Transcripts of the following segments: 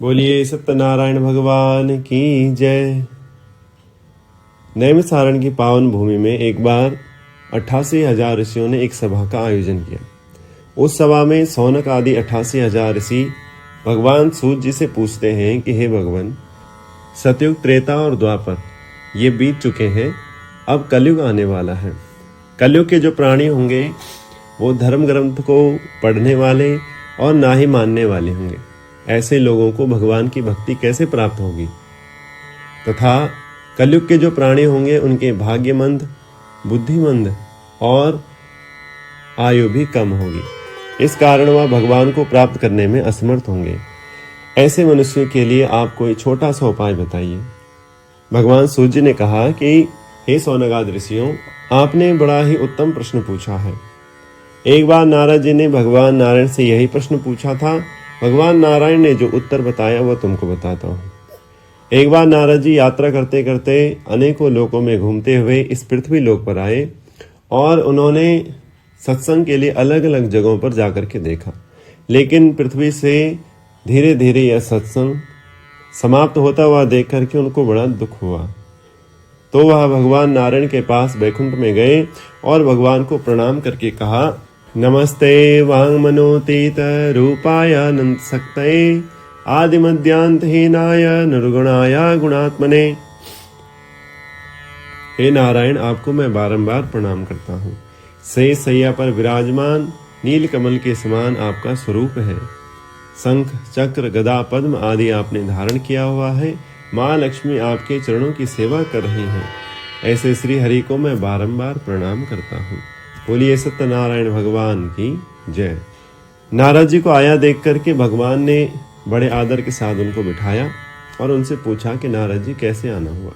बोलिए सत्यनारायण भगवान की जय। नैमिषारण्य की पावन भूमि में एक बार 88,000 ऋषियों ने एक सभा का आयोजन किया। उस सभा में सौनक आदि 88,000 ऋषि भगवान सूर्य जी से पूछते हैं कि हे भगवान, सतयुग, त्रेता और द्वापर ये बीत चुके हैं, अब कलयुग आने वाला है। कलयुग के जो प्राणी होंगे वो धर्म ग्रंथ को पढ़ने वाले और ना ही मानने वाले होंगे। ऐसे लोगों को भगवान की भक्ति कैसे प्राप्त होगी? तथा कलयुग के जो प्राणी होंगे उनके भाग्यमंद, बुद्धिमंद और आयु भी कम होगी। इस कारण वह भगवान को प्राप्त करने में असमर्थ होंगे। ऐसे मनुष्यों के लिए आप कोई छोटा सा उपाय बताइए। भगवान सूर्य ने कहा कि हे सौनकादि ऋषियों, आपने बड़ा ही उत्तम प्रश्न पूछा है। एक बार नारद जी ने भगवान नारायण से यही प्रश्न पूछा था। भगवान नारायण ने जो उत्तर बताया वह तुमको बताता हूँ। एक बार नारद जी यात्रा करते करते अनेकों लोकों में घूमते हुए इस पृथ्वी लोक पर आए और उन्होंने सत्संग के लिए अलग अलग जगहों पर जाकर के देखा, लेकिन पृथ्वी से धीरे धीरे यह सत्संग समाप्त होता हुआ देख करके उनको बड़ा दुख हुआ। तो वह भगवान नारायण के पास बैकुंठ में गए और भगवान को प्रणाम करके कहा, नमस्ते वाङ्मनोतीत रूपाय अनंत शक्तये आदिमध्यांतहीनाय निर्गुणाय गुणात्मने। हे नारायण, आपको मैं बारंबार प्रणाम करता हूँ। से सैया पर विराजमान नील कमल के समान आपका स्वरूप है। शंख, चक्र, गदा, पद्म आदि आपने धारण किया हुआ है। माँ लक्ष्मी आपके चरणों की सेवा कर रही हैं। ऐसे श्री हरि को मैं बारंबार प्रणाम करता हूँ। बोलिए सत्यनारायण भगवान की जय। नारद जी को आया देख करके भगवान ने बड़े आदर के साथ उनको बिठाया और उनसे पूछा कि नारद जी कैसे आना हुआ।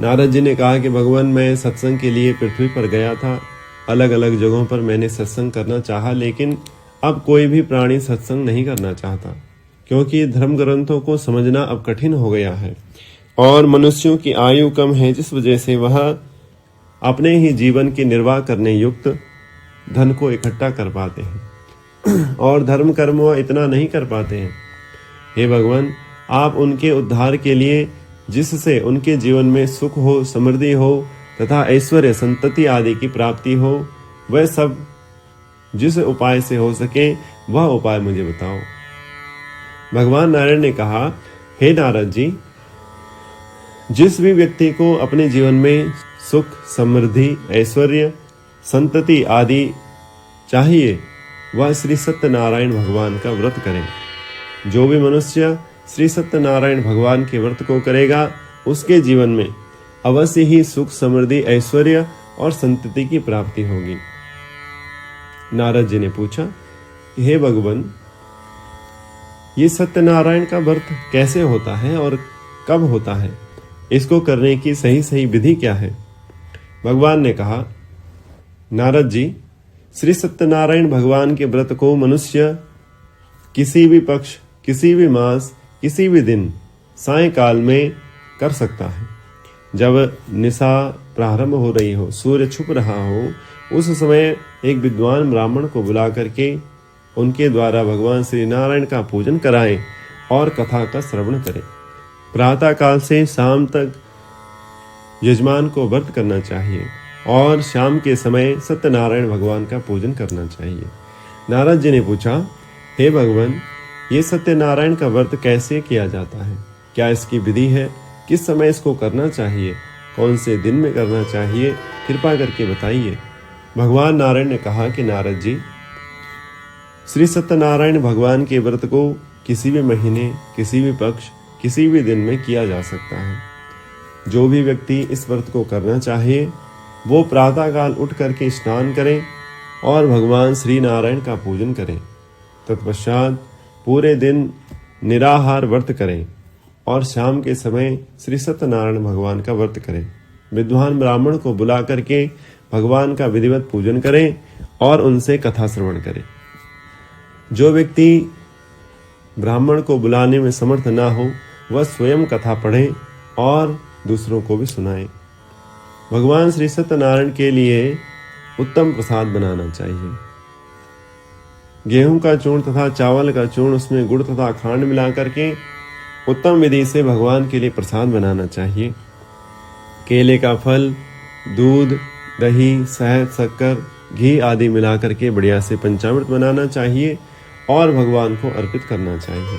नारद जी ने कहा कि भगवान, मैं सत्संग के लिए पृथ्वी पर गया था। अलग अलग जगहों पर मैंने सत्संग करना चाहा, लेकिन अब कोई भी प्राणी सत्संग नहीं करना चाहता, क्योंकि धर्म ग्रंथों को समझना अब कठिन हो गया है और मनुष्यों की आयु कम है, जिस वजह से वह अपने ही जीवन के निर्वाह करने युक्त धन को इकट्ठा कर पाते हैं और धर्म कर्म वह इतना नहीं कर पाते हैं। हे भगवान, आप उनके उद्धार के लिए, जिससे उनके जीवन में सुख हो, समृद्धि हो तथा ऐश्वर्य, संतति आदि की प्राप्ति हो, वह सब जिस उपाय से हो सके वह उपाय मुझे बताओ। भगवान नारायण ने कहा, हे नारद जी, जिस भी व्यक्ति को अपने जीवन में सुख, समृद्धि, ऐश्वर्य, संतति आदि चाहिए, वह श्री सत्यनारायण भगवान का व्रत करे। जो भी मनुष्य श्री सत्यनारायण भगवान के व्रत को करेगा, उसके जीवन में अवश्य ही सुख, समृद्धि, ऐश्वर्य और संतति की प्राप्ति होगी। नारद जी ने पूछा, हे भगवान, ये सत्यनारायण का व्रत कैसे होता है और कब होता है? इसको करने की सही सही विधि क्या है? भगवान ने कहा, नारद जी, श्री सत्यनारायण भगवान के व्रत को मनुष्य किसी भी पक्ष, किसी भी मास, किसी भी दिन सायंकाल में कर सकता है। जब निशा प्रारंभ हो रही हो, सूर्य छुप रहा हो, उस समय एक विद्वान ब्राह्मण को बुला करके उनके द्वारा भगवान श्री नारायण का पूजन कराएं और कथा का श्रवण करें। प्रातः काल से शाम तक यजमान को व्रत करना चाहिए और शाम के समय सत्यनारायण भगवान का पूजन करना चाहिए। नारद जी ने पूछा, हे भगवान, ये सत्यनारायण का व्रत कैसे किया जाता है? क्या इसकी विधि है? किस समय इसको करना चाहिए? कौन से दिन में करना चाहिए? कृपा करके बताइए। भगवान नारायण ने कहा कि नारद जी, श्री सत्यनारायण भगवान के व्रत को किसी भी महीने, किसी भी पक्ष, किसी भी दिन में किया जा सकता है। जो भी व्यक्ति इस व्रत को करना चाहे वो प्रातःकाल उठ करके स्नान करें और भगवान श्री नारायण का पूजन करें। तत्पश्चात पूरे दिन निराहार व्रत करें और शाम के समय श्री सत्यनारायण भगवान का व्रत करें। विद्वान ब्राह्मण को बुला करके भगवान का विधिवत पूजन करें और उनसे कथा श्रवण करें। जो व्यक्ति ब्राह्मण को बुलाने में समर्थ ना हो, वह स्वयं कथा पढ़े और दूसरों को भी सुनाए। भगवान श्री सत्यनारायण के लिए उत्तम प्रसाद बनाना चाहिए। गेहूं का चूर्ण तथा चावल का चूर्ण, उसमें गुड़ तथा खांड मिला करके उत्तम विधि से भगवान के लिए प्रसाद बनाना चाहिए। केले का फल, दूध, दही, शहद, शक्कर, घी आदि मिलाकर के बढ़िया से पंचामृत बनाना चाहिए और भगवान को अर्पित करना चाहिए।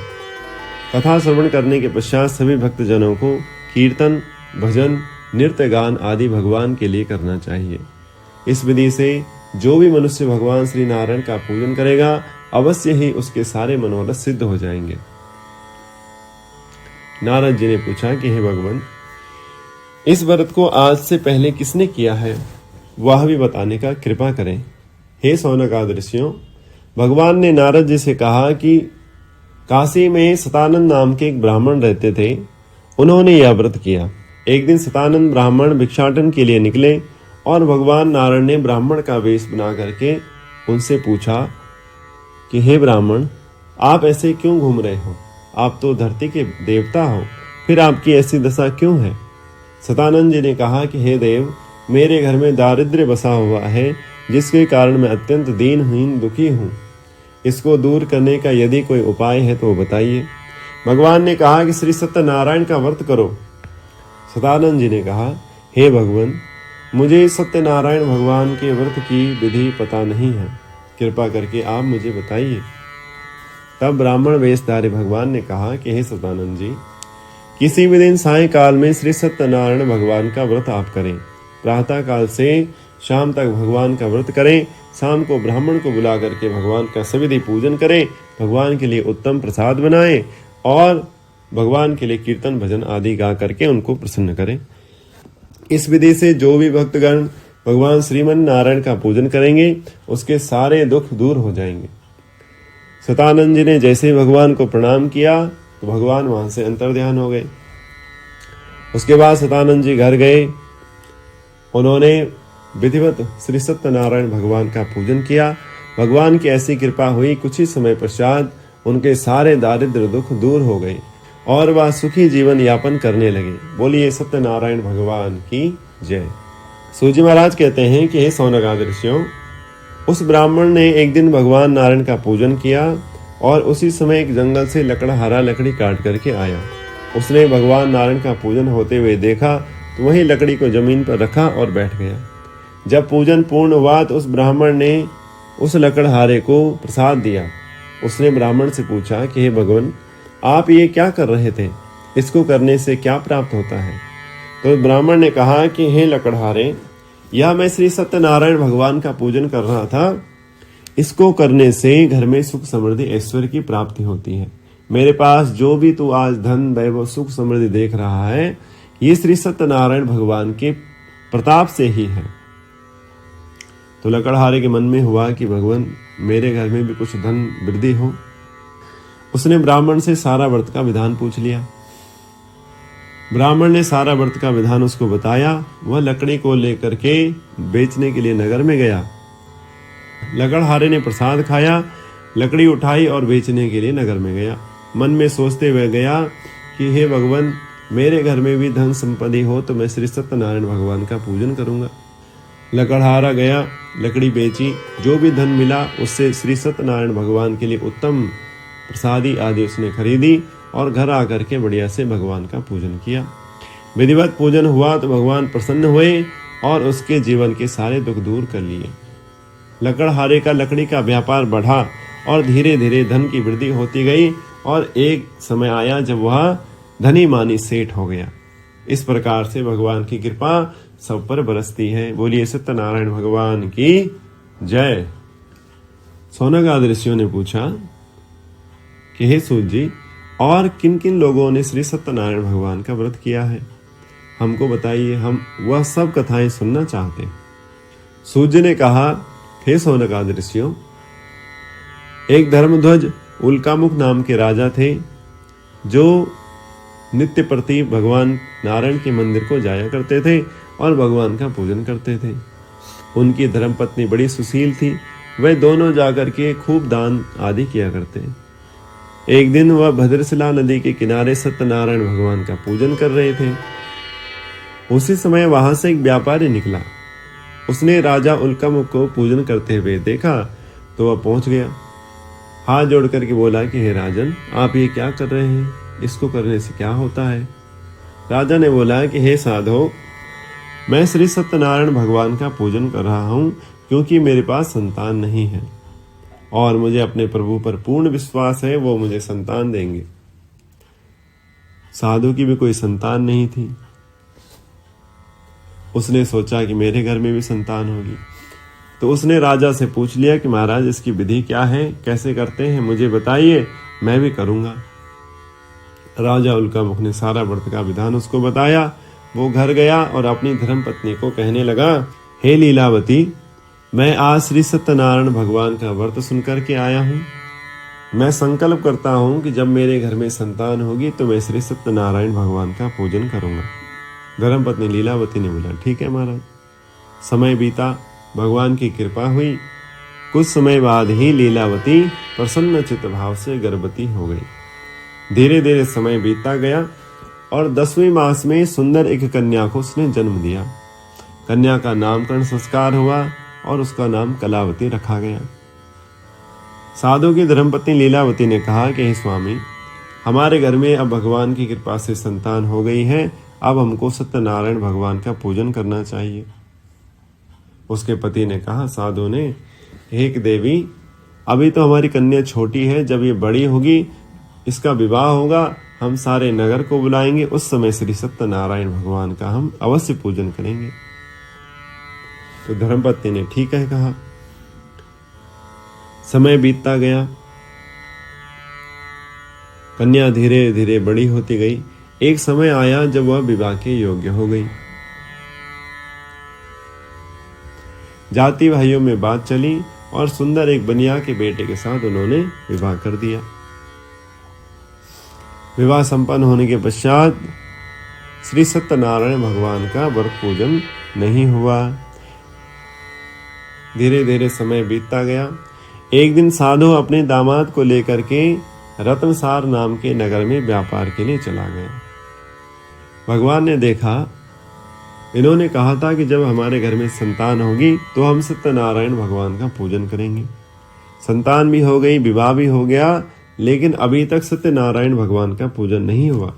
कथा श्रवण करने के पश्चात सभी भक्तजनों को कीर्तन, भजन, नृत्य, गान आदि भगवान के लिए करना चाहिए। इस विधि से जो भी मनुष्य भगवान श्री नारायण का पूजन करेगा अवश्य ही उसके सारे मनोरथ सिद्ध हो जाएंगे। नारद जी ने पूछा कि हे भगवान, इस व्रत को आज से पहले किसने किया है, वह भी बताने का कृपा करें। हे शौनकादि ऋषियों, भगवान ने नारद जी से कहा कि काशी में सतानंद नाम के एक ब्राह्मण रहते थे। उन्होंने यह व्रत किया। एक दिन सतानंद ब्राह्मण भिक्षाटन के लिए निकले और भगवान नारायण ने ब्राह्मण का वेश बना करके उनसे पूछा कि हे ब्राह्मण, आप ऐसे क्यों घूम रहे हो? आप तो धरती के देवता हो, फिर आपकी ऐसी दशा क्यों है? सतानंद जी ने कहा कि हे देव, मेरे घर में दारिद्र्य बसा हुआ है, जिसके कारण मैं अत्यंत दीनहीन दुखी हूँ। इसको दूर करने का यदि कोई उपाय है तो बताइए। भगवान ने कहा कि श्री सत्यनारायण का व्रत करो। सतानंद जी ने कहा, हे भगवान, मुझे सत्यनारायण भगवान के व्रत की विधि पता नहीं है, कृपा करके आप मुझे बताइए। तब ब्राह्मण वेशधारी भगवान ने कहा कि हे सतानंद जी, किसी भी दिन सायंकाल में श्री सत्यनारायण भगवान का व्रत आप करें। प्रातः काल से शाम तक भगवान का व्रत करें। शाम को ब्राह्मण को बुला करके भगवान का सविधि पूजन करें, भगवान के लिए उत्तम प्रसाद बनाएं और भगवान के लिए कीर्तन भजन आदि गा करके उनको प्रसन्न करें। इस विधि से जो भी भक्तगण भगवान श्रीमन नारायण का पूजन करेंगे उसके सारे दुख दूर हो जाएंगे। सतानंद जी ने जैसे भगवान को प्रणाम किया तो भगवान वहां से अंतर्ध्यान हो गए। उसके बाद सतानंद जी घर गए। उन्होंने विधिवत श्री सत्यनारायण भगवान का पूजन किया। भगवान की ऐसी कृपा हुई, कुछ ही समय पश्चात उनके सारे दारिद्र दुख दूर हो गए और वह सुखी जीवन यापन करने लगे। बोलिए सत्यनारायण भगवान की जय। सूजी महाराज कहते हैं कि हे शौनकादि ऋषियों, उस ब्राह्मण ने एक दिन भगवान नारायण का पूजन किया और उसी समय एक जंगल से लकड़हारा लकड़ी काट करके आया। उसने भगवान नारायण का पूजन होते हुए देखा तो वही लकड़ी को जमीन पर रखा और बैठ गया। जब पूजन पूर्ण हुआ तो उस ब्राह्मण ने उस लकड़हारे को प्रसाद दिया। उसने ब्राह्मण से पूछा कि हे भगवान, आप ये क्या कर रहे थे? इसको करने से क्या प्राप्त होता है? तो ब्राह्मण ने कहा कि हे लकड़हारे, यह मैं श्री सत्यनारायण भगवान का पूजन कर रहा था। इसको करने से घर में सुख समृद्धि ऐश्वर्य की प्राप्ति होती है। मेरे पास जो भी तू आज धन वैभव सुख समृद्धि देख रहा है, ये श्री सत्यनारायण भगवान के प्रताप से ही है। तो लकड़हारे के मन में हुआ कि भगवान, मेरे घर में भी कुछ धन वृद्धि हो। उसने ब्राह्मण से सारा व्रत का विधान पूछ लिया। ब्राह्मण ने सारा व्रत का विधान उसको बताया। वह लकड़ी को लेकर के बेचने के लिए नगर में गया। लकड़हारे ने प्रसाद खाया, लकड़ी उठाई और बेचने के लिए नगर में गया। मन में सोचते हुए गया कि हे भगवान, मेरे घर में भी धन संपत्ति हो तो मैं श्री सत्यनारायण भगवान का पूजन करूंगा। लकड़हारा गया, लकड़ी बेची, जो भी धन मिला उससे श्री सत्यनारायण भगवान के लिए उत्तम प्रसादी आदि उसने खरीदी और घर आकर के बढ़िया से भगवान का पूजन किया। विधिवत पूजन हुआ तो भगवान प्रसन्न हुए और उसके जीवन के सारे दुख दूर कर लिए। लकड़हारे का लकड़ी का व्यापार बढ़ा और धीरे धीरे धन की वृद्धि होती गई और एक समय आया जब वह धनी मानी सेठ हो गया। इस प्रकार से भगवान की कृपा सब पर बरसती है। बोलिए सत्यनारायण भगवान की जय। शौनकादि ऋषियों ने पूछा कि हे सूत जी, और किन किन लोगों ने श्री सत्यनारायण भगवान का व्रत किया है, हमको बताइए, हम वह सब कथाएं सुनना चाहते हैं। सूत जी ने कहा, हे शौनकादि ऋषियों, एक धर्मध्वज उल्कामुख नाम के राजा थे जो नित्य प्रति भगवान नारायण के मंदिर को जाया करते थे और भगवान का पूजन करते थे। उनकी धर्मपत्नी बड़ी सुशील थी। वे दोनों जाकर के खूब दान आदि किया करते। एक दिन वह भद्रशिला नदी के किनारे सत्यनारायण भगवान का पूजन कर रहे थे। उसी समय वहां से एक व्यापारी निकला। उसने राजा उल्कामुख को पूजन करते हुए देखा तो वह पहुंच गया। हाथ जोड़ करके बोला कि हे राजन, आप ये क्या कर रहे हैं? इसको करने से क्या होता है? राजा ने बोला कि हे साधो, मैं श्री सत्यनारायण भगवान का पूजन कर रहा हूं क्योंकि मेरे पास संतान नहीं है और मुझे अपने प्रभु पर पूर्ण विश्वास है, वो मुझे संतान देंगे। साधु की भी कोई संतान नहीं थी। उसने सोचा कि मेरे घर में भी संतान होगी, तो उसने राजा से पूछ लिया कि महाराज इसकी विधि क्या है, कैसे करते हैं, मुझे बताइए, मैं भी करूंगा। राजा उल्कामुख ने सारा व्रत का विधान उसको बताया। वो घर गया और अपनी धर्मपत्नी को कहने लगा, हे लीलावती, मैं आज श्री सत्यनारायण भगवान का व्रत सुनकर के आया हूँ। मैं संकल्प करता हूँ कि जब मेरे घर में संतान होगी तो मैं श्री सत्यनारायण भगवान का पूजन करूंगा। धर्मपत्नी लीलावती ने बोला, ठीक है महाराज। समय बीता, भगवान की कृपा हुई। कुछ समय बाद ही लीलावती प्रसन्न चित्त भाव से गर्भवती हो गई। धीरे धीरे समय बीतता गया और 10वें मास में सुंदर एक कन्या को उसने जन्म दिया। कन्या का नामकरण संस्कार हुआ और उसका नाम कलावती रखा गया। साधु की धर्मपत्नी लीलावती ने कहा कि हे स्वामी, हमारे घर में अब भगवान की कृपा से संतान हो गई है, अब हमको सत्यनारायण भगवान का पूजन करना चाहिए। उसके पति ने कहा, साधु ने, हे देवी, अभी तो हमारी कन्या छोटी है, जब ये बड़ी होगी, इसका विवाह होगा, हम सारे नगर को बुलाएंगे, उस समय श्री सत्यनारायण भगवान का हम अवश्य पूजन करेंगे। तो धर्मपत्नी ने ठीक है कहा। समय बीतता गया, कन्या धीरे धीरे बड़ी होती गई। एक समय आया जब वह विवाह के योग्य हो गई। जाति भाइयों में बात चली और सुंदर एक बनिया के बेटे के साथ उन्होंने विवाह कर दिया। विवाह संपन्न होने के पश्चात श्री सत्यनारायण भगवान का व्रत पूजन नहीं हुआ। धीरे धीरे समय बीतता गया। एक दिन साधु अपने दामाद को लेकर के रत्नसार नाम के नगर में व्यापार के लिए चला गया। भगवान ने देखा, इन्होंने कहा था कि जब हमारे घर में संतान होगी तो हम सत्यनारायण भगवान का पूजन करेंगे। संतान भी हो गई, विवाह भी हो गया, लेकिन अभी तक सत्यनारायण भगवान का पूजन नहीं हुआ।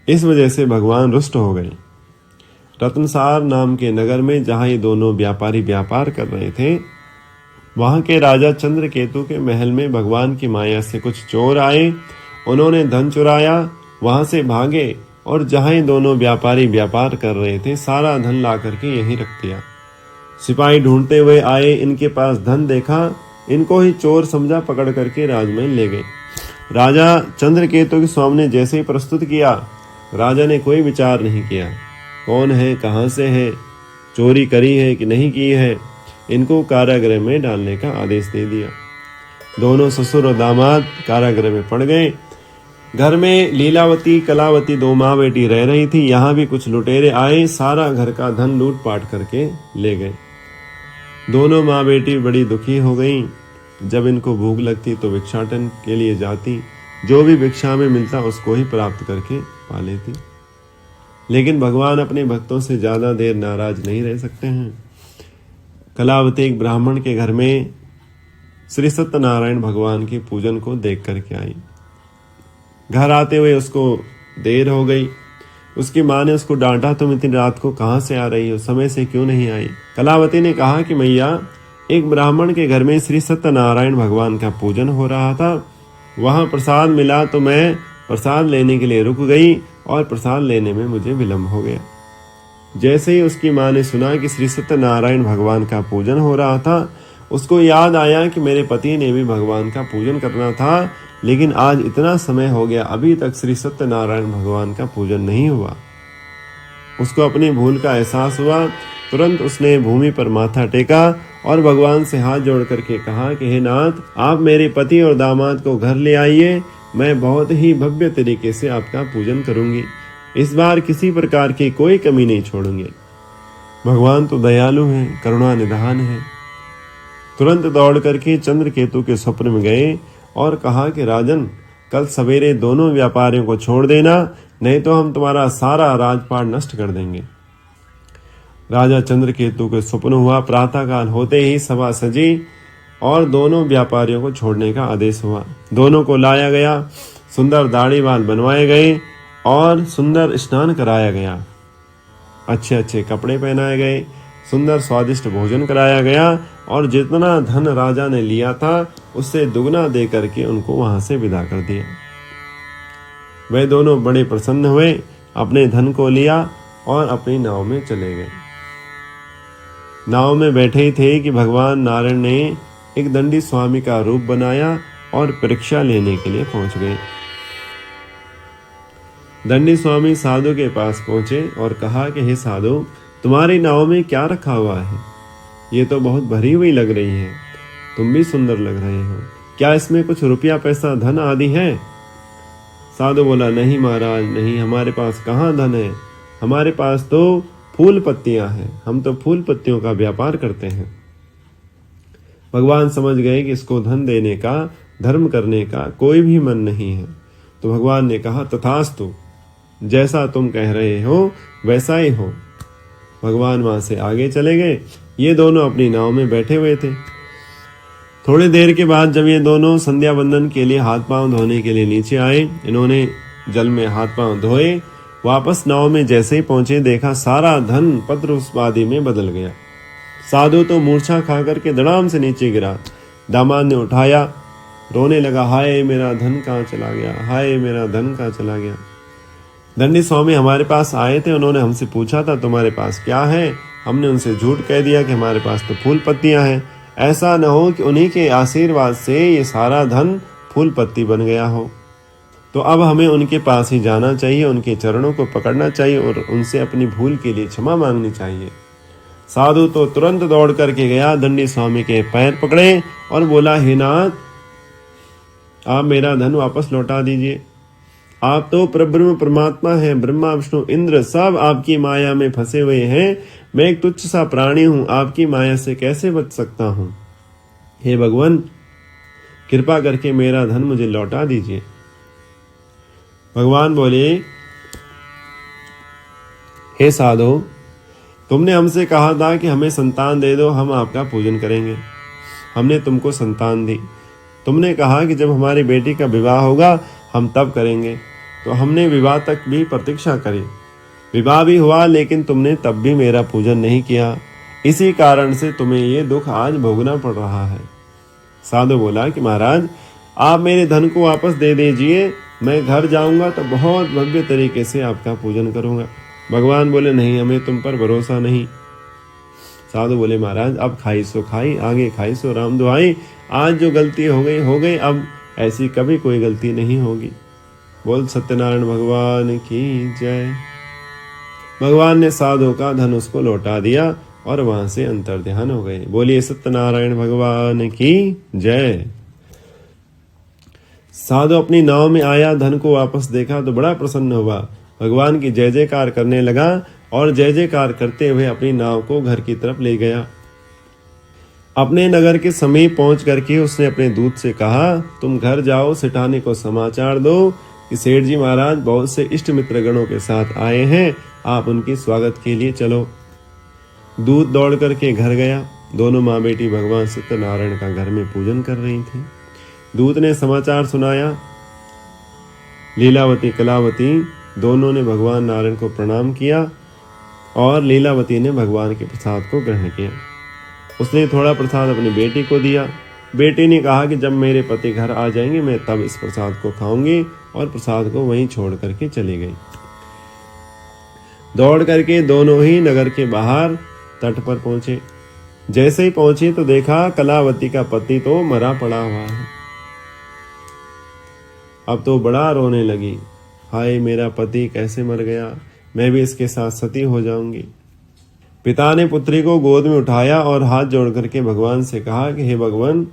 इस वजह से भगवान रुष्ट हो गए। रत्नसार नाम के नगर में जहां ये दोनों व्यापारी व्यापार कर रहे थे, वहां के राजा चंद्रकेतु के महल में भगवान की माया से कुछ चोर आए। उन्होंने धन चुराया, वहां से भागे और जहां ये दोनों व्यापारी व्यापार कर रहे थे, सारा धन ला करके यहीं रख दिया। सिपाही ढूंढते हुए आए, इनके पास धन देखा, इनको ही चोर समझा, पकड़ करके राजमहल ले गए। राजा चंद्रकेतु के सामने जैसे ही प्रस्तुत किया, राजा ने कोई विचार नहीं किया, कौन है, कहां से है, चोरी करी है कि नहीं की है, इनको कारागृह में डालने का आदेश दे दिया। दोनों ससुर और दामाद कारागृह में पड़ गए। घर में लीलावती, कलावती दो माँ बेटी रह रही थी। यहाँ भी कुछ लुटेरे आए, सारा घर का धन लूट पाट करके ले गए। दोनों माँ बेटी बड़ी दुखी हो गईं। जब इनको भूख लगती तो भिक्षाटन के लिए जाती, जो भी भिक्षा में मिलता उसको ही प्राप्त करके पा लेती। लेकिन भगवान अपने भक्तों से ज्यादा देर नाराज नहीं रह सकते हैं। कलावती एक ब्राह्मण के घर में श्री सत्यनारायण भगवान के पूजन को देख करके आई। घर आते हुए उसको देर हो गई। उसकी माँ ने उसको डांटा, तुम इतनी रात को कहाँ से आ रही हो, समय से क्यों नहीं आई। कलावती ने कहा कि मैया, एक ब्राह्मण के घर में श्री सत्यनारायण भगवान का पूजन हो रहा था, वहां प्रसाद मिला तो मैं प्रसाद लेने के लिए रुक गई और प्रसाद लेने में मुझे विलंब हो गया। जैसे ही उसकी माँ ने सुना कि श्री सत्यनारायण भगवान का पूजन हो रहा था, उसको याद आया कि मेरे पति ने भी भगवान का पूजन करना था, लेकिन आज इतना समय हो गया, अभी तक श्री सत्यनारायण भगवान का पूजन नहीं हुआ। उसको अपनी भूल का एहसास हुआ। तुरंत उसने भूमि पर माथा टेका और भगवान से हाथ जोड़ करके कहा कि हे नाथ, आप मेरे पति और दामाद को घर ले आइए, मैं बहुत ही भव्य तरीके से आपका पूजन करूंगी। इस बार किसी प्रकार की कोई कमी नहीं छोड़ूंगी। भगवान तो दयालु हैं, करुणा निधान है। तुरंत दौड़ करके चंद्रकेतु के स्वप्न में गए और कहा कि राजन, कल सवेरे दोनों व्यापारियों को छोड़ देना, नहीं तो हम तुम्हारा सारा राजपाट नष्ट कर देंगे। राजा चंद्रकेतु के स्वप्न हुआ। प्रातःकाल होते ही सभा सजी और दोनों व्यापारियों को छोड़ने का आदेश हुआ। दोनों को लाया गया। सुंदर दाढ़ी बाल बनवाए गए और सुंदर स्नान कराया गया। अच्छे अच्छे कपड़े पहनाए गए, सुंदर स्वादिष्ट भोजन कराया गया और जितना धन राजा ने लिया था उससे दुगना दे करके उनको वहां से विदा कर दिया। वे दोनों बड़े प्रसन्न हुए, अपने धन को लिया और अपनी नाव में चले गए। नाव में बैठे ही थे कि भगवान नारायण ने एक दंडी स्वामी का रूप बनाया और परीक्षा लेने के लिए पहुंच गए। दंडी स्वामी साधु के पास पहुंचे और कहा कि हे साधु, तुम्हारी नाव में क्या रखा हुआ है? ये तो बहुत भरी हुई लग रही है, तुम भी सुंदर लग रहे हो, क्या इसमें कुछ रुपया पैसा धन आदि है? साधु बोला, नहीं महाराज नहीं, हमारे पास कहाँ धन है, हमारे पास तो फूल पत्तियां हैं, हम तो फूल पत्तियों का व्यापार करते हैं। भगवान समझ गए कि इसको धन देने का, धर्म करने का कोई भी मन नहीं है। तो भगवान ने कहा, तथास्तु, जैसा तुम कह रहे हो वैसा ही हो। भगवान वहां से आगे चले गए। ये दोनों अपनी नाव में बैठे हुए थे। थोड़ी देर के बाद जब ये दोनों संध्या बंदन के लिए हाथ पांव धोने के लिए नीचे आए, इन्होंने जल में हाथ पांव धोए, वापस नाव में जैसे ही पहुंचे देखा सारा धन पत्र पुष्पादि में बदल गया। साधु तो मूर्छा खा करके धड़ाम से नीचे गिरा। दामाद ने उठाया, रोने लगा, हाय मेरा धन कहाँ चला गया, हाय मेरा धन कहाँ चला गया। दंडी स्वामी हमारे पास आए थे, उन्होंने हमसे पूछा था तुम्हारे पास क्या है? हमने उनसे झूठ कह दिया कि हमारे पास तो फूल पत्तियां हैं। ऐसा न हो कि उन्हीं के आशीर्वाद से ये सारा धन फूल पत्ती बन गया हो। तो अब हमें उनके पास ही जाना चाहिए, उनके चरणों को पकड़ना चाहिए और उनसे अपनी भूल के लिए क्षमा मांगनी चाहिए। साधु तो तुरंत दौड़ करके गया, दंडी स्वामी के पैर पकड़े और बोला, हे नाथ, आप मेरा धन वापस लौटा दीजिए। आप तो परब्रह्म परमात्मा हैं, ब्रह्मा विष्णु इंद्र सब आपकी माया में फंसे हुए हैं। मैं एक तुच्छ सा प्राणी हूं, आपकी माया से कैसे बच सकता हूं? हे भगवान, कृपा करके मेरा धन मुझे लौटा दीजिए। भगवान बोले, हे साधु, तुमने हमसे कहा था कि हमें संतान दे दो, हम आपका पूजन करेंगे। हमने तुमको संतान दी। तुमने कहा कि जब हमारी बेटी का विवाह होगा हम तब करेंगे, तो हमने विवाह तक भी प्रतीक्षा करी। विवाह भी हुआ लेकिन तुमने तब भी मेरा पूजन नहीं किया। इसी कारण से तुम्हें ये दुख आज भोगना पड़ रहा है। साधु बोला कि महाराज, आप मेरे धन को वापस दे दीजिए, मैं घर जाऊंगा तो बहुत भव्य तरीके से आपका पूजन करूंगा। भगवान बोले, नहीं, हमें तुम पर भरोसा नहीं। साधु बोले, महाराज अब खाई सो खाई, आगे खाई सो राम दुहाई। आज जो गलती हो गई, अब ऐसी कभी कोई गलती नहीं होगी। बोल सत्यनारायण भगवान की जय। भगवान ने साधु का धन उसको लौटा दिया और वहां से अंतर्ध्यान हो गए। बोलिए सत्यनारायण भगवान की जय। साधु अपनी नाव में आया, धन को वापस देखा तो बड़ा प्रसन्न हुआ, भगवान की जय जयकार करने लगा और जय जयकार करते हुए अपनी नाव को घर की तरफ ले गया। अपने नगर के समीप पहुंच करके उसने अपने दूत से कहा, तुम घर जाओ, सेठानी को समाचार दो कि सेठ जी महाराज बहुत से इष्ट मित्र गणों के साथ आए हैं, आप उनके स्वागत के लिए चलो। दूत दौड़ करके घर गया। दोनों माँ बेटी भगवान सत्यनारायण का घर में पूजन कर रही थी। दूत ने समाचार सुनाया। लीलावती कलावती दोनों ने भगवान नारायण को प्रणाम किया और लीलावती ने भगवान के प्रसाद को ग्रहण किया। उसने थोड़ा प्रसाद अपनी बेटी को दिया। बेटी ने कहा कि जब मेरे पति घर आ जाएंगे मैं तब इस प्रसाद को खाऊंगी, और प्रसाद को वहीं छोड़ करके चली गई। दौड़ करके दोनों ही नगर के बाहर तट पर पहुंचे। जैसे ही पहुंचे तो देखा कलावती का पति तो मरा पड़ा हुआ है। अब तो बड़ा रोने लगी, हाय मेरा पति कैसे मर गया, मैं भी इसके साथ सती हो जाऊंगी। पिता ने पुत्री को गोद में उठाया और हाथ जोड़ करके भगवान से कहा कि हे भगवान,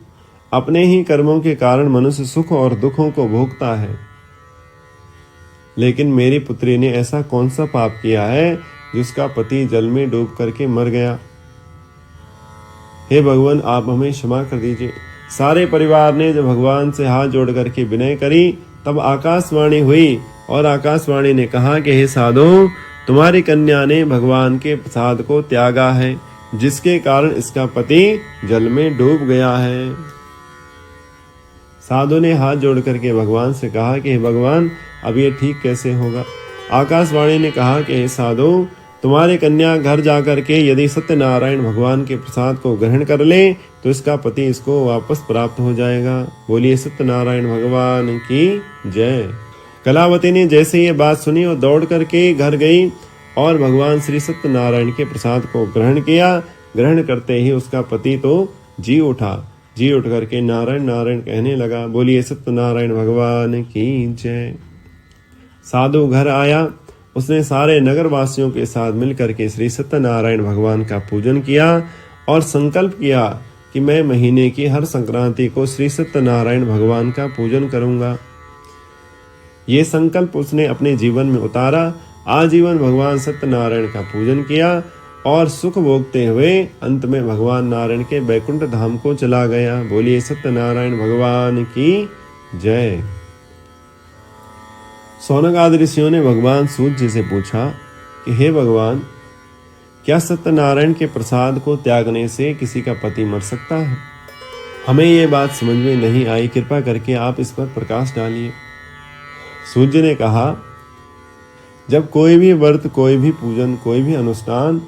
अपने ही कर्मों के कारण मनुष्य सुख और दुखों को भोगता है, लेकिन मेरी पुत्री ने ऐसा कौन सा पाप किया है जिसका पति जल में डूब करके मर गया। हे भगवान, आप हमें क्षमा कर दीजिए। सारे परिवार ने जब भगवान से हाथ जोड़ करके विनय करी तब आकाशवाणी हुई और आकाशवाणी ने कहा कि हे साधु, तुम्हारी कन्या ने भगवान के प्रसाद को त्यागा है, जिसके कारण इसका पति जल में डूब गया है। साधु ने हाथ जोड़ करके भगवान से कहा कि हे भगवान, अब ये ठीक कैसे होगा। आकाशवाणी ने कहा कि हे साधु, तुम्हारी कन्या घर जाकर के यदि सत्यनारायण भगवान के प्रसाद को ग्रहण कर ले तो इसका पति इसको वापस प्राप्त हो जाएगा। बोलिए सत्यनारायण भगवान की जय। कलावती ने जैसे ये बात सुनी और दौड़ करके घर गई और भगवान श्री सत्यनारायण के प्रसाद को ग्रहण किया। ग्रहण करते ही उसका पति तो जी उठा। जी उठ करके नारायण नारायण कहने लगा। बोलिए सत्यनारायण भगवान की जय। साधु घर आया। उसने सारे नगर वासियों के साथ मिलकर के श्री सत्यनारायण भगवान का पूजन किया और संकल्प किया कि मैं महीने की हर संक्रांति को श्री सत्यनारायण भगवान का पूजन करूंगा। ये संकल्प उसने अपने जीवन में उतारा। आजीवन भगवान सत्यनारायण का पूजन किया और सुख भोगते हुए अंत में भगवान नारायण के बैकुंठ धाम को चला गया। बोलिए सत्यनारायण भगवान की जय। शौनकादि ऋषियों ने भगवान सूत जी से पूछा कि हे भगवान, क्या सत्यनारायण के प्रसाद को त्यागने से किसी का पति मर सकता है? हमें ये बात समझ में नहीं आई, कृपा करके आप इस पर प्रकाश डालिए। सूत जी ने कहा, जब कोई भी व्रत, कोई भी पूजन, कोई भी अनुष्ठान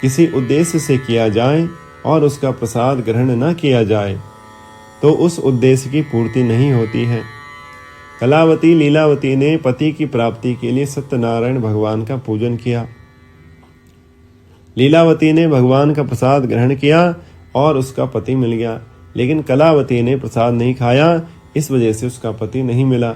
किसी उद्देश्य से किया जाए और उसका प्रसाद ग्रहण न किया जाए तो उस उद्देश्य की पूर्ति नहीं होती है। कलावती लीलावती ने पति की प्राप्ति के लिए सत्यनारायण भगवान का पूजन किया। लीलावती ने भगवान का प्रसाद ग्रहण किया और उसका पति मिल गया, लेकिन कलावती ने प्रसाद नहीं खाया, इस वजह से उसका पति नहीं मिला।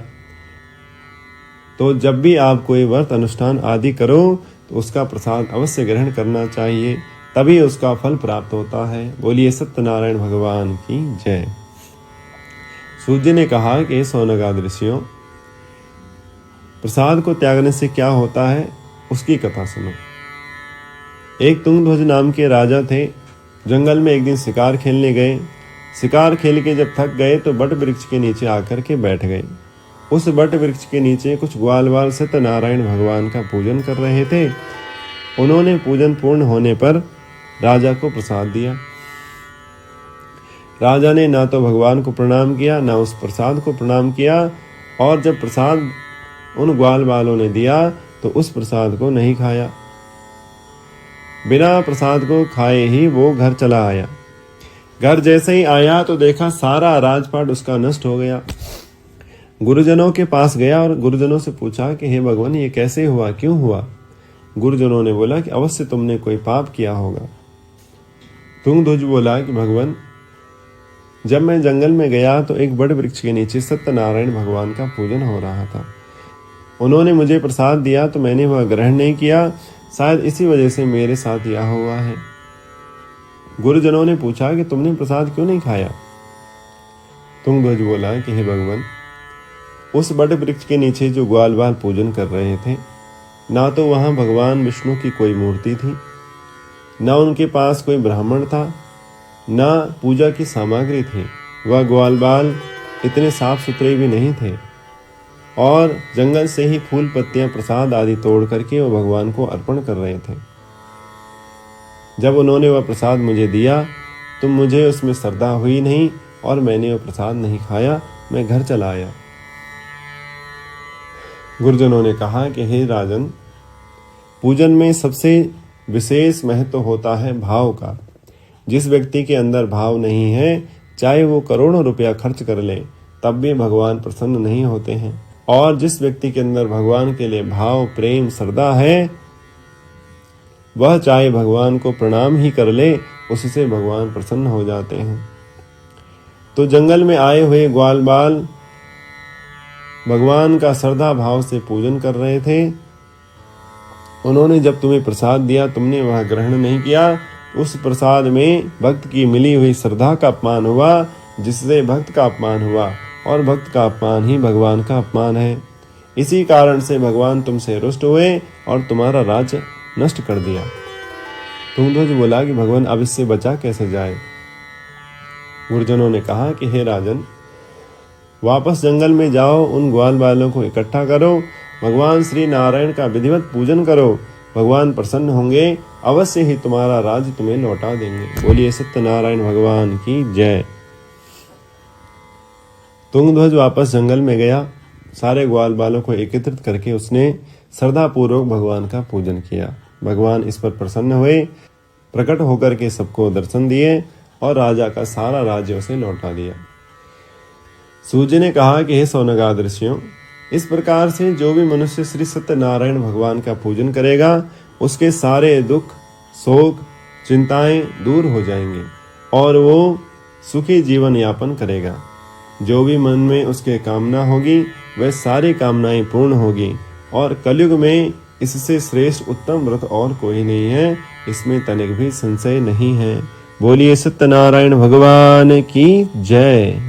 तो जब भी आप कोई व्रत अनुष्ठान आदि करो तो उसका प्रसाद अवश्य ग्रहण करना चाहिए, तभी उसका फल प्राप्त होता है। बोलिए सत्यनारायण भगवान की जय। सूत जी ने कहा कि शौनकादि ऋषियों, प्रसाद को त्यागने से क्या होता है उसकी कथा सुनो। एक तुंगध्वज नाम के राजा थे। जंगल में एक दिन शिकार खेलने गए। शिकार खेल के जब थक गए तो बट वृक्ष के नीचे आकर के बैठ गए। उस बट वृक्ष के नीचे कुछ ग्वालवाल सत्यनारायण भगवान का पूजन कर रहे थे। उन्होंने पूजन पूर्ण होने पर राजा को प्रसाद दिया। राजा ने ना तो भगवान को प्रणाम किया, ना उस प्रसाद को प्रणाम किया, और जब प्रसाद उन ग्वालवालों ने दिया तो उस प्रसाद को नहीं खाया। बिना प्रसाद को खाए ही वो घर चला आया। घर जैसे ही आया तो देखा सारा राजपाट उसका नष्ट हो गया। गुरुजनों के पास गया और गुरुजनों से पूछा कि हे भगवान, ये कैसे हुआ, क्यों हुआ? गुरुजनों ने बोला कि अवश्य तुमने कोई पाप किया होगा। तुंगध्वज बोला कि भगवान, जब मैं जंगल में गया तो एक बड़ वृक्ष के नीचे सत्यनारायण भगवान का पूजन हो रहा था। उन्होंने मुझे प्रसाद दिया तो मैंने वह ग्रहण नहीं किया, शायद इसी वजह से मेरे साथ यह हुआ है। गुरुजनों ने पूछा कि तुमने प्रसाद क्यों नहीं खाया? तुंगध्वज बोला कि हे भगवान, उस बड़ वृक्ष के नीचे जो ग्वालवाल पूजन कर रहे थे, ना तो वहां भगवान विष्णु की कोई मूर्ति थी, ना उनके पास कोई ब्राह्मण था, ना पूजा की सामग्री थी। वह ग्वालवाल इतने साफ सुथरे भी नहीं थे और जंगल से ही फूल पत्तियां प्रसाद आदि तोड़ करके वो भगवान को अर्पण कर रहे थे। जब उन्होंने वह प्रसाद मुझे दिया तो मुझे उसमें श्रद्धा हुई नहीं और मैंने वह प्रसाद नहीं खाया, मैं घर चला आया। गुरुजनों ने कहा कि हे राजन, पूजन में सबसे विशेष महत्व होता है भाव का। जिस व्यक्ति के अंदर भाव नहीं है, चाहे वो करोड़ों रुपया खर्च कर ले, तब भी भगवान प्रसन्न नहीं होते हैं। और जिस व्यक्ति के अंदर भगवान के लिए भाव, प्रेम, श्रद्धा है, वह चाहे भगवान को प्रणाम ही कर ले, उससे भगवान प्रसन्न हो जाते हैं। तो जंगल में आए हुए ग्वालवाल भगवान का श्रद्धा भाव से पूजन कर रहे थे। उन्होंने जब तुम्हें प्रसाद दिया, तुमने वह ग्रहण नहीं किया, उस प्रसाद में भक्त की मिली हुई श्रद्धा का अपमान हुआ, जिससे भक्त का अपमान हुआ, और भक्त का अपमान ही भगवान का अपमान है। इसी कारण से भगवान तुमसे रुष्ट हुए और तुम्हारा राज्य नष्ट कर दिया। तुंगध्वज बोला कि भगवान, अब इससे बचा कैसे जाए? गुरुजनों ने कहा कि हे राजन, वापस जंगल में जाओ, उन ग्वालवालों को इकट्ठा करो, भगवान श्री नारायण का विधिवत पूजन करो, भगवान प्रसन्न होंगे, अवश्य ही तुम्हारा राज्य तुम्हें लौटा देंगे। बोलिए सत्यनारायण भगवान की जय। तुंगध्वज वापस जंगल में गया। सारे ग्वाल बालों को एकत्रित करके उसने श्रद्धा पूर्वक भगवान का पूजन किया। भगवान इस पर प्रसन्न हुए, प्रकट होकर के सबको दर्शन दिए और राजा का सारा राज्य उसे लौटा दिया। सूर्य ने कहा कि हे सौनकाद ऋषियों, इस प्रकार से जो भी मनुष्य श्री सत्यनारायण भगवान का पूजन करेगा उसके सारे दुख, शोक, चिंताएं दूर हो जाएंगी और वो सुखी जीवन यापन करेगा। जो भी मन में उसके कामना होगी वह सारी कामनाएं पूर्ण होगी और कलयुग में इससे श्रेष्ठ उत्तम व्रत और कोई नहीं है, इसमें तनिक भी संशय नहीं है। बोलिए सत्यनारायण भगवान की जय।